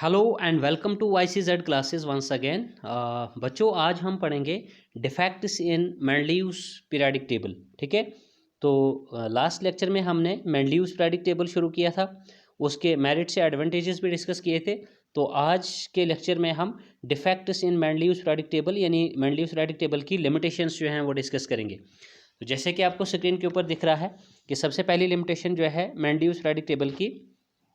Hello and welcome to YCZ classes once again. बच्चों, आज हम पढ़ेंगे defects in Mendeleev's periodic table. ठीक है, तो लास्ट लेक्चर में हमने मेंडलीव्स पीरियोडिक टेबल शुरू किया था, उसके मेरिट्स से एडवांटेजेस भी डिस्कस किए थे। तो आज के लेक्चर में हम defects in Mendeleev's periodic table यानी मेंडलीव्स पीरियोडिक टेबल की लिमिटेशंस जो हैं वो डिस्कस करेंगे। तो जैसे कि आपको स्क्रीन के ऊपर दिख रहा है कि सबसे पहली लिमिटेशन जो है मेंडलीव्स पीरियोडिक टेबल की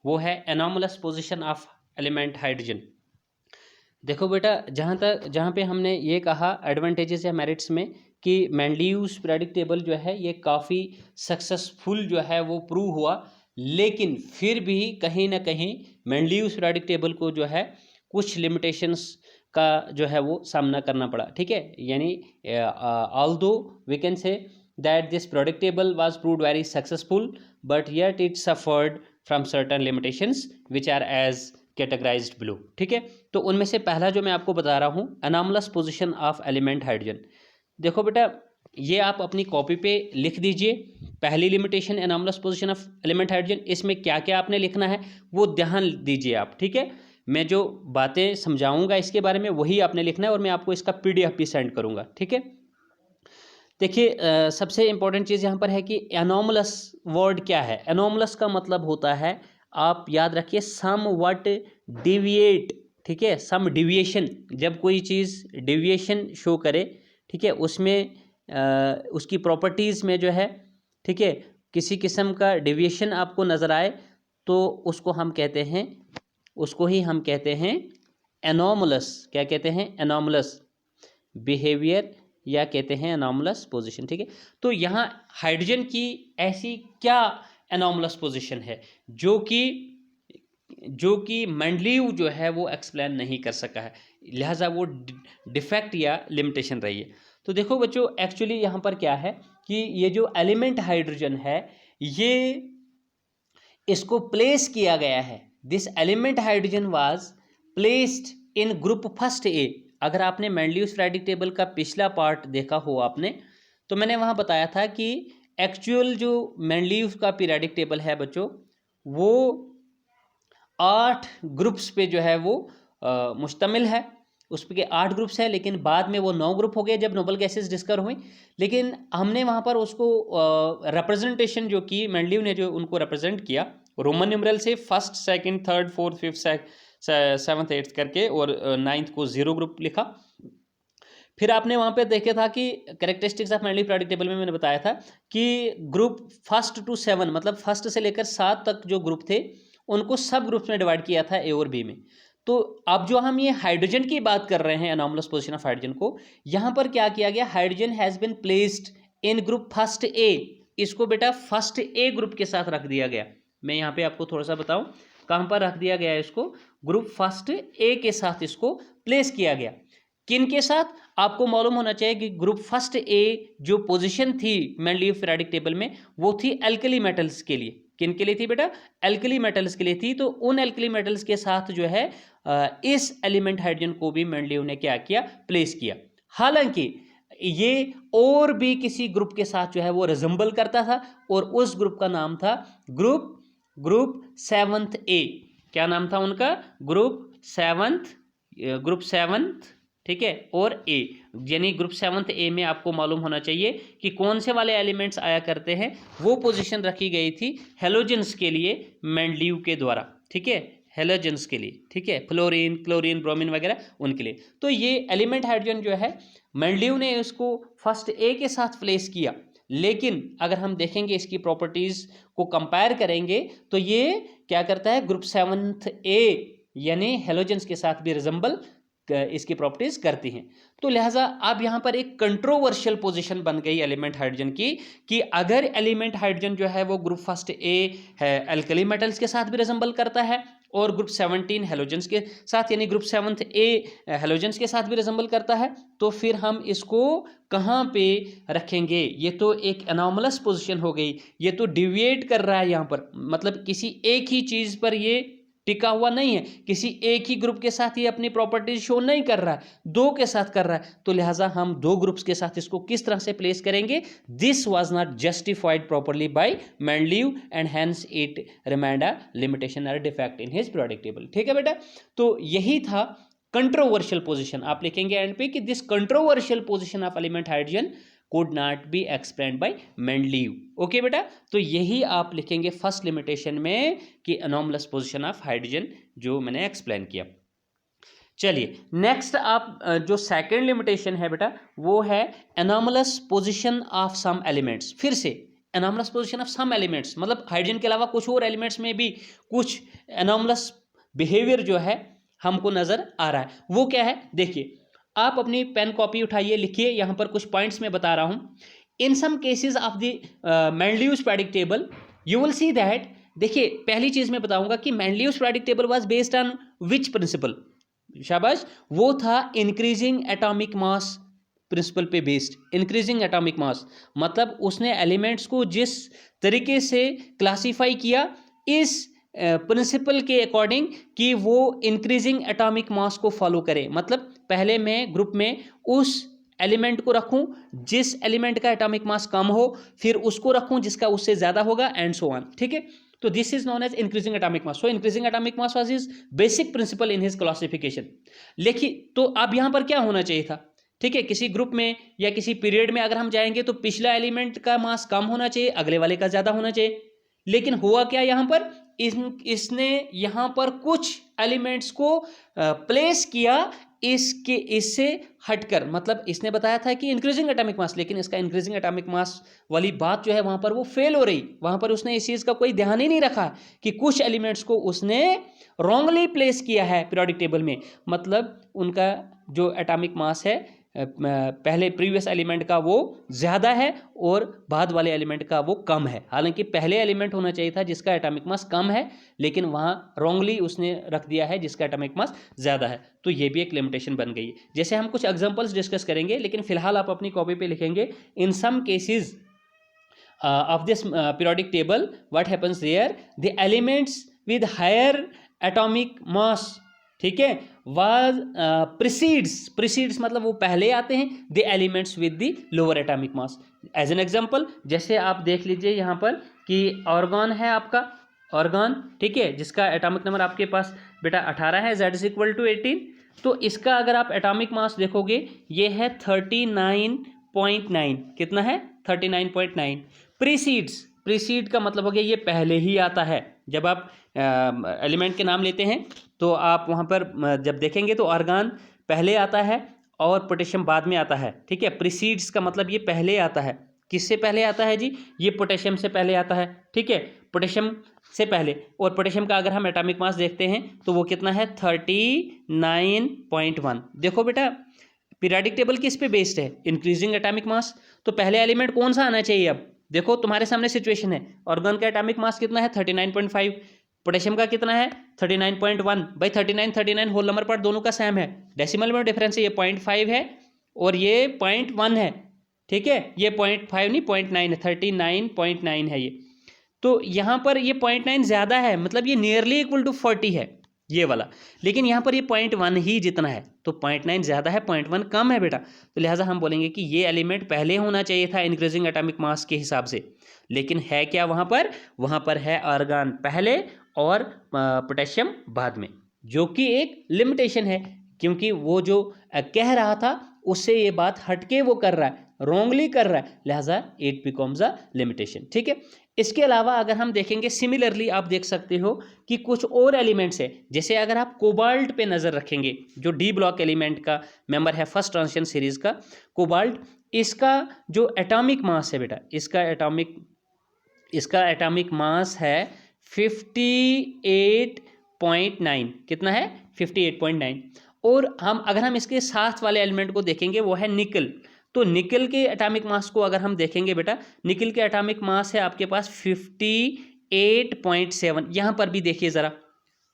वो है anomalous position of element hydrogen. देखो बेटा, जहाँ पे हमने ये कहा एडवांटेजेस या मेरिट्स में कि मेंडलीव्स पीरियोडिक टेबल जो है ये काफ़ी सक्सेसफुल जो है वो प्रूव हुआ, लेकिन फिर भी कहीं ना कहीं मेंडलीव्स पीरियोडिक टेबल को जो है कुछ लिमिटेशंस का जो है वो सामना करना पड़ा। ठीक है, यानी although we can say that this periodic table was proved very successful, but yet it suffered from certain limitations which are as categorised below. ठीक है, तो उनमें से पहला जो मैं आपको बता रहा हूँ anomalous position of element hydrogen. देखो बेटा, ये आप अपनी कॉपी पे लिख दीजिए। पहली limitation anomalous position of element hydrogen, इसमें क्या क्या आपने लिखना है वो ध्यान दीजिए आप। ठीक है, मैं जो बातें समझाऊंगा इसके बारे में वही आपने लिखना है और मैं आपको इसका PDF भी सेंड करूंगा। ठीक है, देखिए सबसे इंपॉर्टेंट चीज़ यहाँ पर है कि एनॉमलस वर्ड क्या है। एनॉमलस का मतलब होता है, आप याद रखिए, सम वट डिविएट। ठीक है, सम डिविएशन, जब कोई चीज़ डिविएशन शो करे, ठीक है, उसमें उसकी प्रॉपर्टीज़ में जो है, ठीक है, किसी किस्म का डिविएशन आपको नज़र आए तो उसको हम कहते हैं, उसको ही हम कहते हैं एनॉमलस। क्या कहते हैं? एनॉमलस बिहेवियर या कहते हैं एनॉमलस पोजीशन। ठीक है, तो यहाँ हाइड्रोजन की ऐसी क्या एनॉमलस पोजीशन है जो कि मेंडलीव जो है वो एक्सप्लेन नहीं कर सका है, लिहाजा वो डिफेक्ट या लिमिटेशन रही है। तो देखो बच्चों, एक्चुअली यहाँ पर क्या है कि ये जो एलिमेंट हाइड्रोजन है ये इसको प्लेस किया गया है। This element hydrogen was placed in group first A. अगर आपने मेंडलीव्स पीरियोडिक टेबल का पिछला पार्ट देखा हो आपने, तो मैंने वहाँ बताया था कि एक्चुअल जो मेंडलीव्स का पीरियोडिक टेबल है बच्चों, वो 8 ग्रुप्स पे जो है वो मुश्तमिल है। उस पे के 8 ग्रुप्स है, लेकिन बाद में वो 9 ग्रुप हो गए जब नोबल गैसेस डिस्कवर हुई। लेकिन हमने वहाँ पर उसको रिप्रेजेंटेशन जो की, मेंडलीव ने जो उनको रिप्रेजेंट किया रोमन न्यूमरल से, first second third fourth fifth seventh eighth करके, और 9th को 0 ग्रुप लिखा। फिर आपने वहाँ पे देखा था कि characteristics of Mendeleev periodic table में मैंने बताया था कि ग्रुप 1 to 7, मतलब 1 से लेकर 7 तक जो ग्रुप थे उनको सब ग्रुप्स में डिवाइड किया था, ए और बी में। तो अब जो हम ये हाइड्रोजन की बात कर रहे हैं, एनॉमलस पोजीशन ऑफ हाइड्रोजन को, यहाँ पर क्या किया गया, hydrogen has been placed in group first A. इसको बेटा फर्स्ट ए ग्रुप के साथ रख दिया गया। मैं यहाँ पे आपको थोड़ा सा बताऊँ कहाँ पर रख दिया गया है इसको। ग्रुप फर्स्ट ए के साथ इसको प्लेस किया गया। किन के साथ? आपको मालूम होना चाहिए कि ग्रुप फर्स्ट ए जो पोजीशन थी मेंडलीव पीरियोडिक टेबल में, वो थी एल्कली मेटल्स के लिए। किन के लिए थी बेटा? एल्कली मेटल्स के लिए थी। तो उन एल्कली मेटल्स के साथ जो है इस एलिमेंट हाइड्रोजन को भी मेंडलीव ने क्या किया, प्लेस किया। हालांकि ये और भी किसी ग्रुप के साथ जो है वो रिजेंबल करता था, और उस ग्रुप का नाम था ग्रुप 7th ए। क्या नाम था उनका? Group 7th। ठीक है, और ए, यानी ग्रुप 7th ए में आपको मालूम होना चाहिए कि कौन से वाले एलिमेंट्स आया करते हैं। वो पोजीशन रखी गई थी हेलोजेंस के लिए मेंडलीव के द्वारा। ठीक है, हेलोजेंस के लिए, ठीक है, फ्लोरीन क्लोरीन ब्रोमीन वगैरह उनके लिए। तो ये एलिमेंट हाइड्रोजन जो है मेंडलीव ने उसको फर्स्ट ए के साथ प्लेस किया, लेकिन अगर हम देखेंगे इसकी प्रॉपर्टीज को कंपेयर करेंगे तो ये क्या करता है, ग्रुप 7th ए यानी हेलोजेंस के साथ भी रिजेंबल इसकी प्रॉपर्टीज करती हैं। तो लिहाजा अब यहाँ पर एक कंट्रोवर्शियल पोजीशन बन गई एलिमेंट हाइड्रोजन की कि अगर एलिमेंट हाइड्रोजन जो है वो ग्रुप फर्स्ट ए है एल्कली मेटल्स के साथ भी रिजेंबल करता है, और ग्रुप 17 हेलोजेंस के साथ यानी ग्रुप 7th ए हेलोजेंस के साथ भी रिजेंबल करता है, तो फिर हम इसको कहाँ पे रखेंगे? ये तो एक एनॉमलस पोजीशन हो गई, ये तो डिविएट कर रहा है यहाँ पर, मतलब किसी एक ही चीज़ पर ये टिका हुआ नहीं है, किसी एक ही ग्रुप के साथ ये अपनी प्रॉपर्टीज शो नहीं कर रहा है, दो के साथ कर रहा है, तो लिहाजा हम दो ग्रुप्स के साथ इसको किस तरह से प्लेस करेंगे? This was not justified properly by Mendeleev and hence it remained a limitation और defect in his periodic table. ठीक है बेटा, तो यही था कंट्रोवर्शियल पोजीशन। आप लिखेंगे एंड पे कि this controversial position of element hydrogen could not be explained by Mendeleev। Okay बेटा, तो यही आप लिखेंगे फर्स्ट लिमिटेशन में कि अनोमलस पोजीशन ऑफ हाइड्रोजन, जो मैंने एक्सप्लेन किया। चलिए नेक्स्ट आप जो सेकंड लिमिटेशन है बेटा वो है anomalous position of some elements. फिर से anomalous position of some elements मतलब हाइड्रोजन के अलावा कुछ और एलिमेंट्स में भी कुछ अनोमलस बिहेवियर जो है हमको नजर आ रहा है। वो क्या है? देखिए, आप अपनी पेन कॉपी उठाइए, लिखिए, यहां पर कुछ पॉइंट्स में बता रहा हूं। In some cases of the Mendeleev's periodic table you will see that, देखिए पहली चीज मैं बताऊंगा कि Mendeleev's periodic table was based on which principle? शाबाश, वो था इंक्रीजिंग एटॉमिक मास प्रिंसिपल पे बेस्ड। इंक्रीजिंग एटॉमिक मास मतलब उसने एलिमेंट्स को जिस तरीके से क्लासीफाई किया इस प्रिंसिपल के अकॉर्डिंग कि वो इंक्रीजिंग एटॉमिक मास को फॉलो करे। मतलब पहले मैं ग्रुप में उस एलिमेंट को रखूं जिस एलिमेंट का एटॉमिक मास कम हो, फिर उसको रखूं जिसका उससे ज्यादा होगा, एंड सो ऑन। ठीक है, तो this is known as increasing atomic mass. So increasing atomic mass was his basic principle in his classification. लेकिन तो अब यहां पर क्या होना चाहिए था? ठीक है, किसी ग्रुप में या किसी पीरियड में अगर हम जाएंगे तो पिछला एलिमेंट का मास कम होना चाहिए, अगले वाले का ज्यादा होना चाहिए। लेकिन हुआ क्या यहां पर? इसने यहां पर कुछ एलिमेंट्स को प्लेस किया इससे हटकर। मतलब इसने बताया था कि इंक्रीजिंग एटॉमिक मास, लेकिन इसका इंक्रीजिंग एटॉमिक मास वाली बात जो है वहां पर वो फेल हो रही। वहां पर उसने इस चीज का कोई ध्यान ही नहीं रखा कि कुछ एलिमेंट्स को उसने रॉन्गली प्लेस किया है पीरियोडिक टेबल में। मतलब उनका जो एटॉमिक मास है पहले प्रीवियस एलिमेंट का वो ज़्यादा है और बाद वाले एलिमेंट का वो कम है। हालांकि पहले एलिमेंट होना चाहिए था जिसका एटॉमिक मास कम है, लेकिन वहाँ रॉन्गली उसने रख दिया है जिसका एटॉमिक मास ज़्यादा है। तो ये भी एक लिमिटेशन बन गई है। जैसे हम कुछ एग्जांपल्स डिस्कस करेंगे, लेकिन फिलहाल आप अपनी कॉपी पे लिखेंगे in some cases of this periodic table what happens there, the elements with higher atomic mass, ठीक है, वाज प्रीसीड्स मतलब वो पहले आते हैं the elements with the lower atomic mass. As an example जैसे आप देख लीजिए यहाँ पर कि ऑर्गन है आपका, ऑर्गन, ठीक है, जिसका एटॉमिक नंबर आपके पास बेटा 18 है, Z इज इक्वल टू 18। तो इसका अगर आप एटॉमिक मास देखोगे ये है 39.9। कितना है? 39.9। प्रीसीड का मतलब हो गया ये पहले ही आता है। जब आप एलिमेंट के नाम लेते हैं तो आप वहाँ पर जब देखेंगे तो आर्गन पहले आता है और पोटेशियम बाद में आता है। ठीक है, प्रीसीड्स का मतलब ये पहले आता है। किससे पहले आता है जी? ये पोटेशियम से पहले आता है। ठीक है, पोटेशियम से पहले। और पोटेशियम का अगर हम एटॉमिक मास देखते हैं तो वो कितना है? 39.1। देखो बेटा पीरियोडिक टेबल किस पे बेस्ड है? इंक्रीजिंग एटॉमिक मास। तो पहले एलिमेंट कौन सा आना चाहिए? अब देखो तुम्हारे सामने सिचुएशन है, ऑर्गन का एटॉमिक मास कितना है? 39.5। पोटेशियम का कितना है? 39.1। भाई 39 होल नंबर पार्ट दोनों का सेम है, डेसिमल में डिफरेंस है, ये 0.5 है और ये 0.1 है। ठीक है, ये 0.5 नहीं 0.9 है, 39.9 है ये। तो यहाँ पर ये 0.9 ज़्यादा है, मतलब ये नियरली इक्वल टू 40 है ये वाला, लेकिन यहाँ पर ये 0.1 ही जितना है। तो 0.9 ज़्यादा है, 0.1 कम है बेटा। तो लिहाजा हम बोलेंगे कि ये एलिमेंट पहले होना चाहिए था इंक्रीजिंग एटॉमिक मास के हिसाब से, लेकिन है क्या वहाँ पर है आर्गन पहले और पोटेशियम बाद में, जो कि एक लिमिटेशन है, क्योंकि वो जो कह रहा था उससे ये बात हटके वो कर रहा है, रॉन्गली कर रहा है, लिहाजा इट बिकम्स अ लिमिटेशन। ठीक है, इसके अलावा अगर हम देखेंगे सिमिलरली आप देख सकते हो कि कुछ और एलिमेंट्स है। जैसे अगर आप कोबाल्ट पे नज़र रखेंगे, जो डी ब्लॉक एलिमेंट का मेंबर है फर्स्ट ट्रांजिशन सीरीज का कोबाल्ट, इसका जो एटॉमिक मास है बेटा, इसका एटॉमिक मास है 58.9। कितना है? 58.9। और अगर हम इसके साथ वाले एलिमेंट को देखेंगे वो है निकल। तो निकल के एटॉमिक मास को अगर हम देखेंगे बेटा, निकल के एटॉमिक मास है आपके पास 58.7। यहाँ पर भी देखिए ज़रा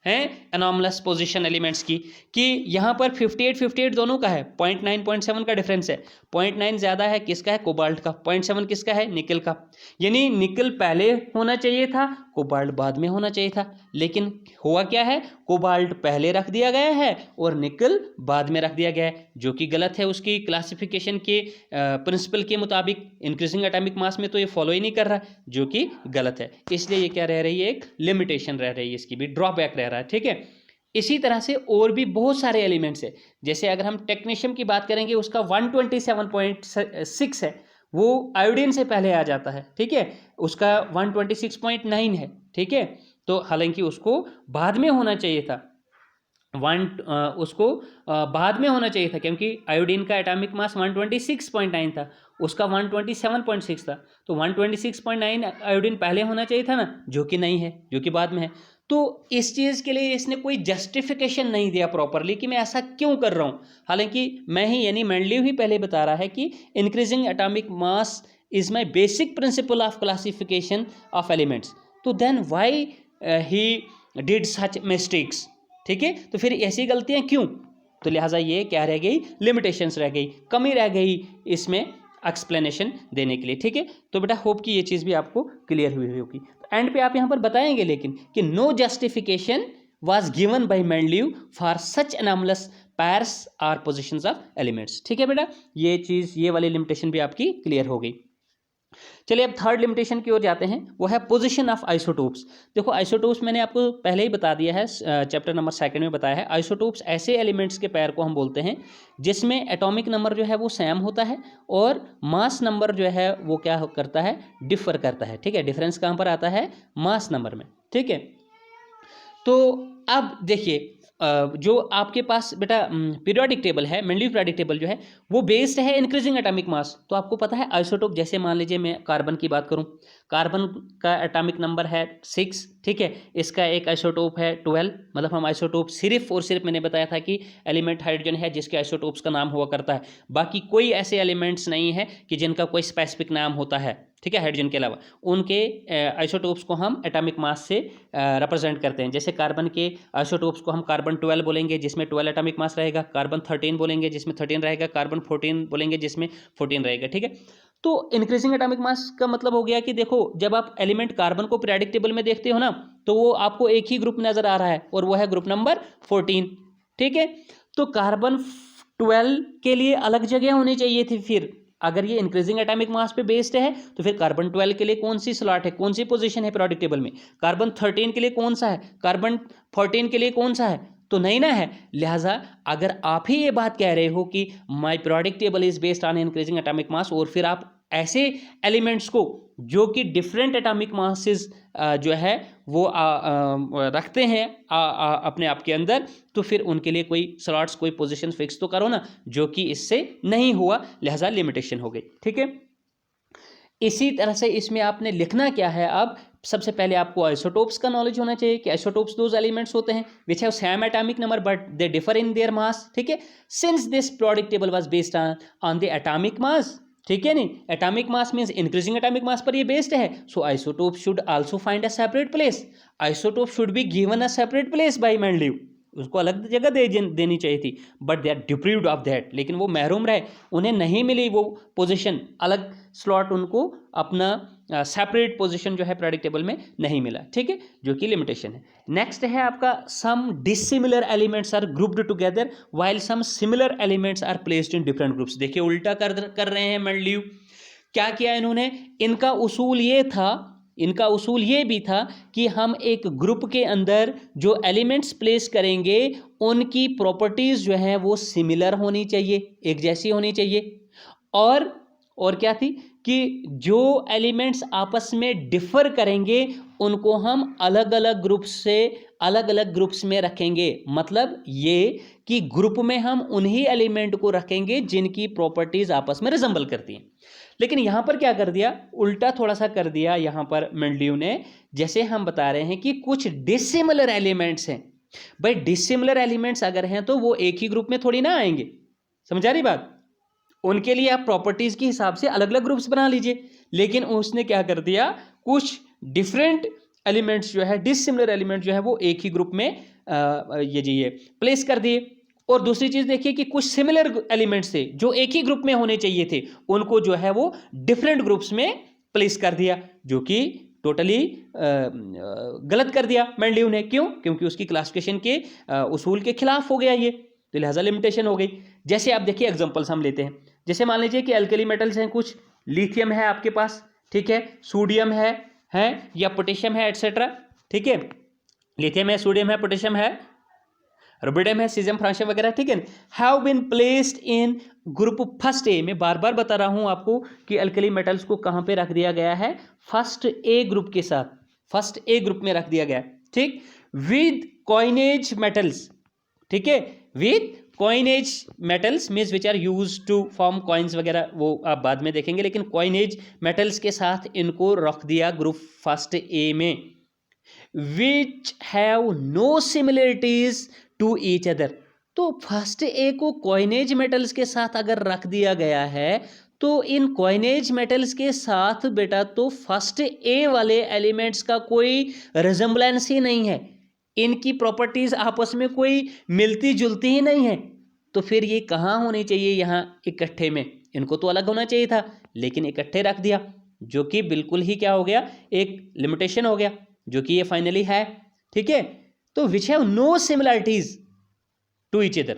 हैं एनॉमलस पोजीशन एलिमेंट्स की कि यहाँ पर 58 दोनों का है, 0.9 का डिफरेंस है। 0.9 ज़्यादा है किसका है? कोबाल्ट का। 0.7 किसका है? निकल का। यानी निकल पहले होना चाहिए था कोबाल्ट बाद में होना चाहिए था, लेकिन हुआ क्या है, कोबाल्ट पहले रख दिया गया है और निकल बाद में रख दिया गया है, जो कि गलत है। उसकी क्लासिफिकेशन के प्रिंसिपल के मुताबिक इंक्रीजिंग एटॉमिक मास में तो ये फॉलो ही नहीं कर रहा, जो कि गलत है। इसलिए ये क्या रह रही है, एक लिमिटेशन रह रही है, इसकी भी ड्रॉबैक रह रहा है, ठीक है। इसी तरह से और भी बहुत सारे एलिमेंट्स है, जैसे अगर हम टेक्नीशियम की बात करेंगे, उसका 127.6 है, वो आयोडीन से पहले आ जाता है, ठीक है। उसका 126.9 है, ठीक है। तो हालांकि उसको बाद में होना चाहिए था, उसको बाद में होना चाहिए था, क्योंकि आयोडीन का एटॉमिक मास 126.9 था, उसका 127.6 था, तो 126.9 आयोडीन पहले होना चाहिए था ना, जो कि नहीं है, जो कि बाद में है। तो इस चीज़ के लिए इसने कोई जस्टिफिकेशन नहीं दिया प्रॉपरली कि मैं ऐसा क्यों कर रहा हूँ, हालांकि मैं ही यानी मेंडलीव ही पहले बता रहा है कि increasing atomic mass is my basic principle of classification of elements, तो then why he did such mistakes, ठीक है। तो फिर ऐसी गलतियां क्यों, तो लिहाजा ये क्या रह गई, लिमिटेशंस रह गई, कमी रह गई इसमें एक्सप्लेनेशन देने के लिए, ठीक है। तो बेटा होप कि ये चीज़ भी आपको क्लियर हुई होगी। तो एंड पे आप यहाँ पर बताएंगे लेकिन कि no justification was given by Mendeleev for such anomalous pairs और पोजीशंस ऑफ एलिमेंट्स, ठीक है बेटा। ये चीज़, ये वाली लिमिटेशन भी आपकी क्लियर हो गई। चलिए अब थर्ड लिमिटेशन की ओर जाते हैं, वो है पोजीशन ऑफ आइसोटोप्स। देखो आइसोटोप्स मैंने आपको पहले ही बता दिया है, चैप्टर नंबर 2 में बताया है। आइसोटोप्स ऐसे एलिमेंट्स के पेयर को हम बोलते हैं जिसमें एटॉमिक नंबर जो है वो सेम होता है और मास नंबर जो है वो क्या करता है, डिफर करता है, ठीक है। डिफरेंस कहाँ पर आता है, मास नंबर में, ठीक है। तो अब देखिए जो आपके पास बेटा पीरियोडिक टेबल है, मेंडलीव पीरियोडिक टेबल जो है वो बेस्ड है इंक्रीजिंग एटॉमिक मास। तो आपको पता है आइसोटोप, जैसे मान लीजिए मैं कार्बन की बात करूं, कार्बन का एटॉमिक नंबर है 6, ठीक है। इसका एक आइसोटोप है 12, मतलब हम आइसोटोप सिर्फ और सिर्फ मैंने बताया था कि एलिमेंट हाइड्रोजन है जिसके आइसोटोप्स का नाम हुआ करता है, बाकी कोई ऐसे एलिमेंट्स नहीं है कि जिनका कोई स्पेसिफिक नाम होता है, ठीक है, हाइड्रोजन के अलावा। उनके आइसोटोप्स को हम एटॉमिक मास से रिप्रेजेंट करते हैं। जैसे कार्बन के आइसोटोप्स को हम कार्बन 12 बोलेंगे जिसमें 12 एटॉमिक मास रहेगा, कार्बन 13 बोलेंगे जिसमें 13 रहेगा, कार्बन 14 बोलेंगे जिसमें 14 रहेगा, ठीक है। तो इंक्रीजिंग एटॉमिक मास का मतलब हो गया कि देखो जब आप एलिमेंट कार्बन को पीरियोडिक टेबल में देखते हो ना, तो वो आपको एक ही ग्रुप नजर आ रहा है और वो है ग्रुप नंबर 14, ठीक है। तो कार्बन 12 के लिए अलग जगह होनी चाहिए थी। फिर अगर ये इंक्रीजिंग एटॉमिक मास पे बेस्ड है तो फिर कार्बन 12 के लिए कौन सी स्लॉट है, कौन सी पोजीशन है पीरियोडिक टेबल में, कार्बन 13 के लिए कौन सा है, कार्बन 14 के लिए कौन सा है, तो नहीं ना है। लिहाजा अगर आप ही ये बात कह रहे हो कि my periodic table is based on increasing atomic मास, और फिर आप ऐसे एलिमेंट्स को जो कि डिफरेंट एटॉमिक मासेस जो है वो रखते हैं अपने आप के अंदर, तो फिर उनके लिए कोई स्लॉट्स, कोई पोजीशन फिक्स तो करो ना, जो कि इससे नहीं हुआ, लिहाजा लिमिटेशन हो गई, ठीक है। इसी तरह से इसमें आपने लिखना क्या है, अब सबसे पहले आपको आइसोटोप्स का नॉलेज होना चाहिए कि आइसोटोप्स दोज एलिमेंट्स होते हैं which have same atomic number but they differ in their mass, ठीक है। Since this periodic table was based on the atomic mass, ठीक है, नहीं atomic mass means increasing atomic mass पर ये बेस्ड है, so isotope should also find a separate place, isotope should be given a separate place by Mendeleev, उसको अलग जगह देनी चाहिए थी, but they are deprived of that, लेकिन वो महरूम रहे, उन्हें नहीं मिली वो पोजीशन, अलग स्लॉट उनको अपना सेपरेट पोजीशन जो है पीरियोडिक टेबल में नहीं मिला, ठीक है, जो कि लिमिटेशन है। नेक्स्ट है आपका some dissimilar elements are grouped together while some similar elements are placed in different groups. देखिए उल्टा कर रहे हैं मेंडलीव, क्या किया इन्होंने, इनका उसूल ये भी था कि हम एक ग्रुप के अंदर जो एलिमेंट्स प्लेस करेंगे उनकी प्रॉपर्टीज जो है वो सिमिलर होनी चाहिए, एक जैसी होनी चाहिए, और क्या थी कि जो एलिमेंट्स आपस में डिफर करेंगे उनको हम अलग अलग ग्रुप्स में रखेंगे। मतलब ये कि ग्रुप में हम उन्हीं एलिमेंट को रखेंगे जिनकी प्रॉपर्टीज आपस में रिजेंबल करती हैं। लेकिन यहां पर क्या कर दिया, उल्टा थोड़ा सा कर दिया यहां पर मेंडलीव ने। जैसे हम बता रहे हैं कि कुछ डिसिमिलर एलिमेंट्स हैं, भाई डिसिमिलर एलिमेंट्स अगर हैं तो वो एक ही ग्रुप में थोड़ी ना आएंगे, समझा रही बात, उनके लिए आप प्रॉपर्टीज के हिसाब से अलग अलग ग्रुप्स बना लीजिए। लेकिन उसने क्या कर दिया, कुछ डिफरेंट एलिमेंट्स जो है, डिसिमिलर एलिमेंट जो है वो एक ही ग्रुप में ये प्लेस कर दिए। और दूसरी चीज देखिए कि कुछ सिमिलर एलिमेंट्स थे जो एक ही ग्रुप में होने चाहिए थे, उनको जो है वो डिफरेंट ग्रुप्स में प्लेस कर दिया, जो कि टोटली गलत कर दिया मेंडलीव ने। क्यों? क्योंकि उसकी क्लासिफिकेशन के उसूल के खिलाफ हो गया ये, तो लिहाजा लिमिटेशन हो गई। जैसे आप देखिए एग्जांपल्स हम लेते हैं, जैसे मान लीजिए कि अल्कली मेटल्स हैं कुछ, लिथियम है आपके पास, ठीक है, सोडियम है या पोटेशियम है एटसेट्रा, ठीक है, लिथियम है, सोडियम है, पोटेशियम है, रुबिडियम है, सीजियम, फ्रांशियम वगैरह, ठीक है, have been placed in group first A. मैं बार बार बता रहा हूं आपको कि अल्कली मेटल्स को कहां पे रख दिया गया है, फर्स्ट ए ग्रुप के साथ, फर्स्ट ए ग्रुप में रख दिया गया है, ठीक, विद कॉइनेज मेटल्स, ठीक है, with coinage metals means which are use to form coins वगैरह, वो आप बाद में देखेंगे, लेकिन कॉइनेज मेटल्स के साथ इनको रख दिया ग्रुप फर्स्ट ए में, which have no similarities to each other. तो फर्स्ट ए को कॉइनेज मेटल्स के साथ अगर रख दिया गया है तो इन कॉइनेज मेटल्स के साथ बेटा तो फर्स्ट ए वाले एलिमेंट्स का कोई रिजेम्बलेंस ही नहीं है, इनकी प्रॉपर्टीज आपस में कोई मिलती जुलती ही नहीं है। तो फिर ये कहाँ होनी चाहिए, यहाँ इकट्ठे में, इनको तो अलग होना चाहिए था, लेकिन इकट्ठे रख दिया, जो कि बिल्कुल ही क्या हो गया, एक लिमिटेशन हो गया, जो कि ये फाइनली है, ठीक है। तो which have no similarities to each other,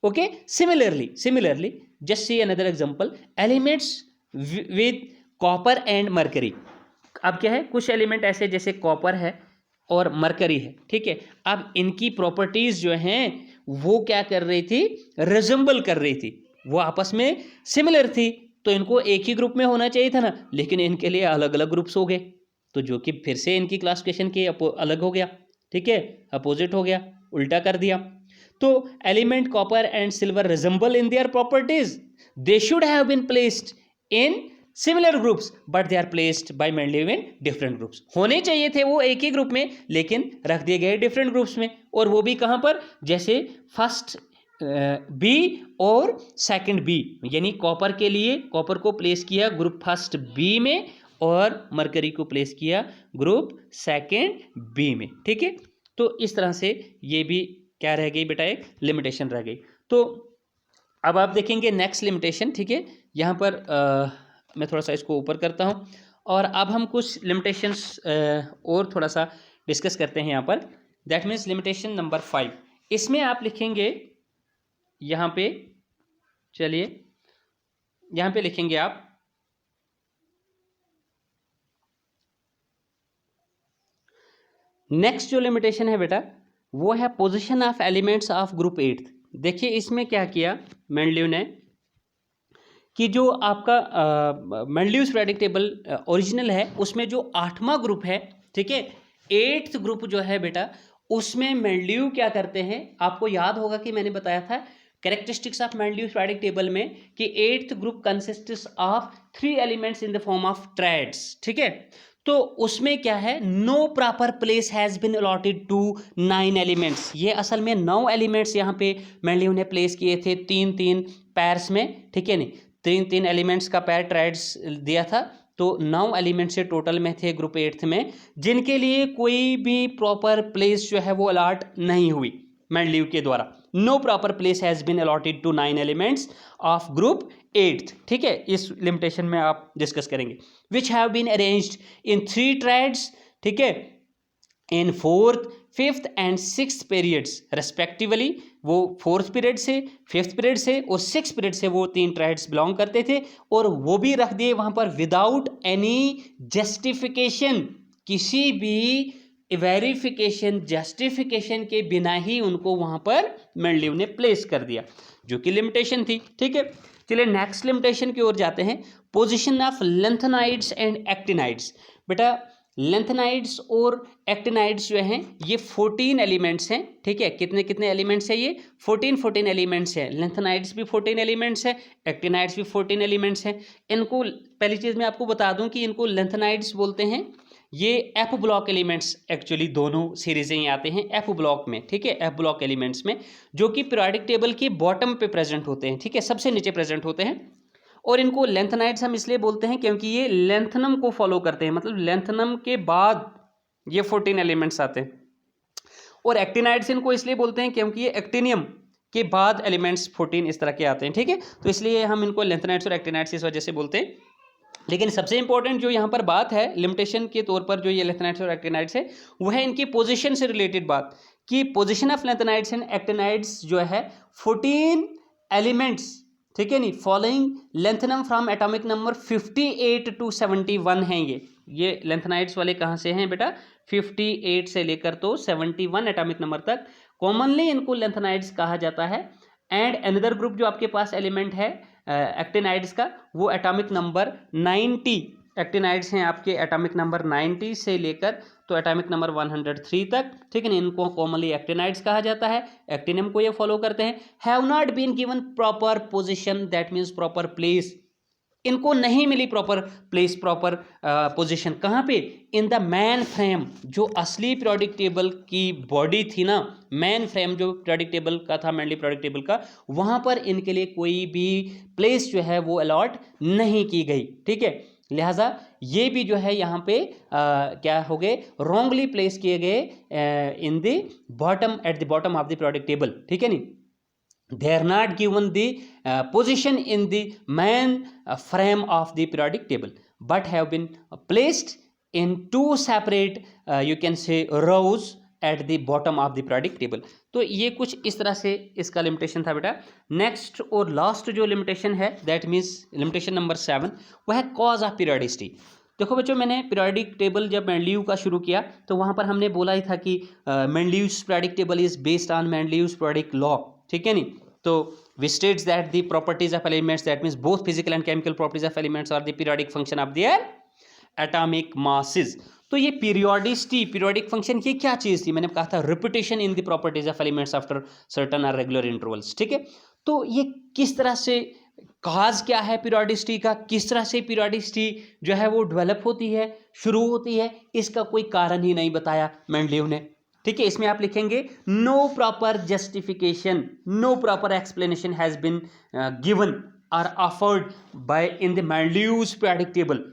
okay. Similarly just see another example, elements with copper and mercury. अब क्या है, कुछ एलिमेंट ऐसे जैसे कॉपर है और मरकरी है, ठीक है, अब इनकी प्रॉपर्टीज जो हैं वो क्या कर रही थी, रिजेंबल कर रही थी, वो आपस में सिमिलर थी, तो इनको एक ही ग्रुप में होना चाहिए था ना, लेकिन इनके लिए अलग अलग ग्रुप्स हो गए, तो जो कि फिर से इनकी क्लासिफिकेशन के अलग हो गया, ठीक है, अपोजिट हो गया, उल्टा कर दिया। तो element copper and silver resemble in their properties, they should have been placed in similar groups but they are placed by Mendeleev in different groups. होने चाहिए थे वो एक ही ग्रुप में, लेकिन रख दिए गए डिफरेंट ग्रुप्स में, और वो भी कहां पर, जैसे फर्स्ट बी और सेकंड बी, यानी कॉपर के लिए कॉपर को प्लेस किया ग्रुप फर्स्ट बी में और मरकरी को प्लेस किया ग्रुप सेकंड बी में, ठीक है। तो इस तरह से ये भी क्या रह गई बेटा, एक लिमिटेशन रह गई। तो अब आप देखेंगे नेक्स्ट लिमिटेशन, ठीक है, यहाँ पर मैं थोड़ा सा इसको ऊपर करता हूँ, और अब हम कुछ लिमिटेशंस और थोड़ा सा डिस्कस करते हैं यहाँ पर। दैट मीन्स लिमिटेशन नंबर 5, इसमें आप लिखेंगे यहाँ पे, चलिए यहाँ पे लिखेंगे आप, नेक्स्ट जो लिमिटेशन है बेटा वो है position of elements of group 8। देखिए इसमें क्या किया मेंडलीव ने, कि जो आपका मेंडलीव्स पीरियोडिक टेबल ओरिजिनल है उसमें जो 8वां ग्रुप है, ठीक है, 8th ग्रुप जो है बेटा, उसमें मेंडलीव क्या करते हैं, आपको याद होगा कि मैंने बताया था characteristics of Mendeleev's periodic table में कि 8th group consists of 3 elements in the form of triads, ठीक है। तो उसमें क्या है, no proper place has been allotted to 9 elements. ये असल में 9 एलिमेंट्स यहाँ पे मेंडलीव ने प्लेस किए थे 3-3 पैर्स में, ठीक है, नहीं 3-3 एलिमेंट्स का पैर ट्रायड्स दिया था, तो 9 एलिमेंट से टोटल में थे ग्रुप 8th में, जिनके लिए कोई भी प्रॉपर प्लेस जो है वो अलॉट नहीं हुई मेंडलीव के द्वारा। No proper place has been allotted to 9 elements of group 8th, ठीक है, इस लिमिटेशन में आप डिस्कस करेंगे। Which have been arranged in 3 triads, ठीक है, इन 4th, 5th and 6th periods respectively. वो 4th पीरियड से, 5th पीरियड से और 6th पीरियड से वो 3 ट्रायड्स बिलोंग करते थे, और वो भी रख दिए वहां पर विदाउट एनी जस्टिफिकेशन, किसी भी वेरिफिकेशन जस्टिफिकेशन के बिना ही उनको वहां पर मेंडलीव ने प्लेस कर दिया, जो कि लिमिटेशन थी, ठीक है। चलिए नेक्स्ट लिमिटेशन की ओर जाते हैं, position of lanthanides and actinides. बेटा लेंथेनाइड्स और एक्टिनाइड्स जो हैं ये 14 एलिमेंट्स हैं, ठीक है, कितने कितने एलिमेंट्स हैं ये, 14 एलिमेंट्स हैं। लेंथेनाइड्स भी 14 एलिमेंट्स हैं, एक्टिनाइड्स भी 14 एलिमेंट्स हैं। इनको पहली चीज़ मैं आपको बता दूं कि इनको लेंथेनाइड्स बोलते हैं, ये एफ ब्लॉक एलिमेंट्स एक्चुअली दोनों सीरीजें ही आते हैं एफ ब्लॉक में, ठीक है, एफ ब्लॉक एलिमेंट्स में, जो कि पीरियोडिक टेबल के बॉटम पे प्रेजेंट होते हैं, ठीक है, सबसे नीचे प्रेजेंट होते हैं। और इनको लेंथेनाइड्स हम इसलिए बोलते हैं क्योंकि ये लेंथनम को फॉलो करते हैं, मतलब लेंथनम के बाद ये 14 एलिमेंट्स आते हैं। और एक्टिनाइड्स इनको इसलिए बोलते हैं क्योंकि ये एक्टिनियम के बाद एलिमेंट्स 14 इस तरह के आते हैं, ठीक है, तो इसलिए हम इनको लेंथेनाइड्स और एक्टिनाइड्स इस वजह से बोलते हैं। लेकिन सबसे इंपॉर्टेंट जो यहाँ पर बात है लिमिटेशन के तौर पर जो ये लैंथेनाइड्स और एक्टिनाइड्स है वो है इनकी पोजीशन से रिलेटेड बात कि position of lanthanides and actinides जो है 14 एलिमेंट्स, ठीक है नहीं, following lanthanum from atomic number 58 to 71 हैं ये लेंथेनाइड्स वाले कहाँ से हैं बेटा, 58 से लेकर तो 71 एटॉमिक नंबर तक कॉमनली इनको लेंथेनाइड्स कहा जाता है। एंड अनदर ग्रुप जो आपके पास एलिमेंट है एक्टिनाइड्स का वो एटॉमिक नंबर 90 एक्टिनाइड्स हैं आपके एटॉमिक नंबर 90 से लेकर तो एटॉमिक नंबर 103 तक, ठीक है ना, इनको कॉमनली एक्टिनाइड्स कहा जाता है। एक्टिनम को ये फॉलो करते हैं। Have not been given proper position, that means proper place, इनको नहीं मिली प्रॉपर प्लेस, प्रॉपर पोजीशन कहाँ पे, इन द मैन फ्रेम, जो असली पीरियोडिक टेबल की बॉडी थी ना, मैन फ्रेम जो पीरियोडिक टेबल का था, मेनली पीरियोडिक टेबल का, वहाँ पर इनके लिए कोई भी प्लेस जो है वो अलॉट नहीं की गई, ठीक है। लिहाजा ये भी जो है यहाँ पे क्या हो गए, रॉन्गली प्लेस किए गए in the bottom, at the bottom of the periodic table, ठीक है नहीं। They are not given the position in the main frame of the periodic table, but have been placed in two separate you can say rows at the bottom of the periodic table। तो ये कुछ इस तरह से इसका limitation था बेटा। Next और लास्ट जो लिमिटेशन है दैट मीन्स लिमिटेशन नंबर 7, वह है कॉज ऑफ पीरियोडिसिटी। देखो बच्चों, मैंने पीरियोडिक टेबल जब मेंडलीव का शुरू किया तो वहाँ पर हमने बोला ही था कि Mendeleev's periodic table is based on Mendeleev's periodic law, ठीक है नहीं। तो we states that the properties of elements, that means both physical and chemical properties of elements are the periodic function of their atomic masses। तो ये periodicity, periodic function, ये क्या चीज़ थी, मैंने कहा था repetition in the properties of elements after certain और regular intervals, ठीक है। तो ये किस तरह से, काज क्या है पीरियोडिसिटी का, किस तरह से पीरियोडिसिटी जो है वो डेवलप होती है, शुरू होती है, इसका कोई कारण ही नहीं बताया मेंडलीव ने, ठीक है। इसमें आप लिखेंगे no proper justification, no proper explanation has been given और offered by in the Mendeleev's periodic table.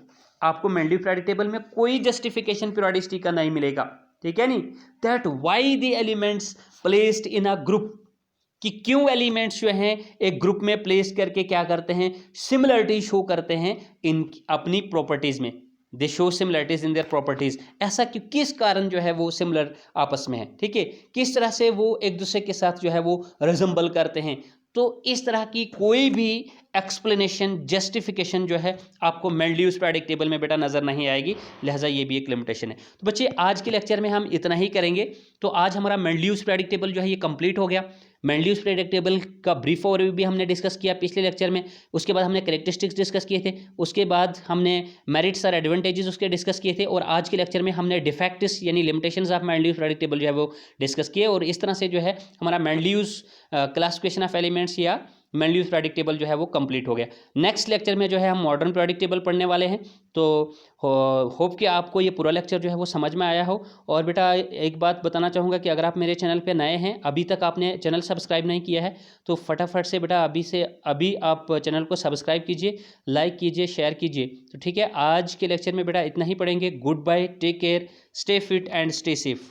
आपको मेंडलीव पीरियोडिक टेबल में कोई जस्टिफिकेशन पीरियोडिसिटी का नहीं मिलेगा, ठीक है नहीं। That why the elements placed in a group, कि क्यों एलिमेंट्स जो हैं एक ग्रुप में प्लेस करके क्या करते हैं, सिमिलरिटी शो करते हैं इन अपनी प्रॉपर्टीज में, दे show similarities in their properties. ऐसा क्यों, किस कारण जो है वो सिमिलर आपस में है, ठीक है, किस तरह से वो एक दूसरे के साथ जो है वो रिजेंबल करते हैं। तो इस तरह की कोई भी एक्सप्लेनेशन, जस्टिफिकेशन जो है आपको मेंडलीव्स पीरियोडिक टेबल में बेटा नज़र नहीं आएगी, लिहाजा ये भी एक लिमिटेशन है। तो बच्चे आज के लेक्चर में हम इतना ही करेंगे। तो आज हमारा मेंडलीव्स पीरियोडिक टेबल जो है ये कंप्लीट हो गया। मेंडलीव्स पीरियोडिक टेबल का ब्रीफ ओवरव्यू भी हमने डिस्कस किया पिछले लेक्चर में। उसके बाद हमने कैरेक्टरिस्टिक्स डिस्कस किए थे, उसके बाद हमने मेरिट्स और एडवांटेजेस उसके डिस्कस किए थे, और आज के लेक्चर में हमने डिफेक्ट्स यानी limitations of Mendeleev's periodic table जो है वो डिस्कस किए। और इस तरह से जो है हमारा मेंडलीव्स क्लासिफिकेशन ऑफ एलिमेंट्स या मेंडलीव्स पीरियोडिक टेबल जो है वो कंप्लीट हो गया। नेक्स्ट लेक्चर में जो है हम मॉडर्न पीरियोडिक टेबल पढ़ने वाले हैं। तो होप कि आपको ये पूरा लेक्चर जो है वो समझ में आया हो। और बेटा एक बात बताना चाहूँगा कि अगर आप मेरे चैनल पे नए हैं, अभी तक आपने चैनल सब्सक्राइब नहीं किया है, तो फटाफट से बेटा अभी आप चैनल को सब्सक्राइब कीजिए, लाइक कीजिए, शेयर कीजिए। तो ठीक है, आज के लेक्चर में बेटा इतना ही पढ़ेंगे। Good bye, take care, stay fit and stay safe.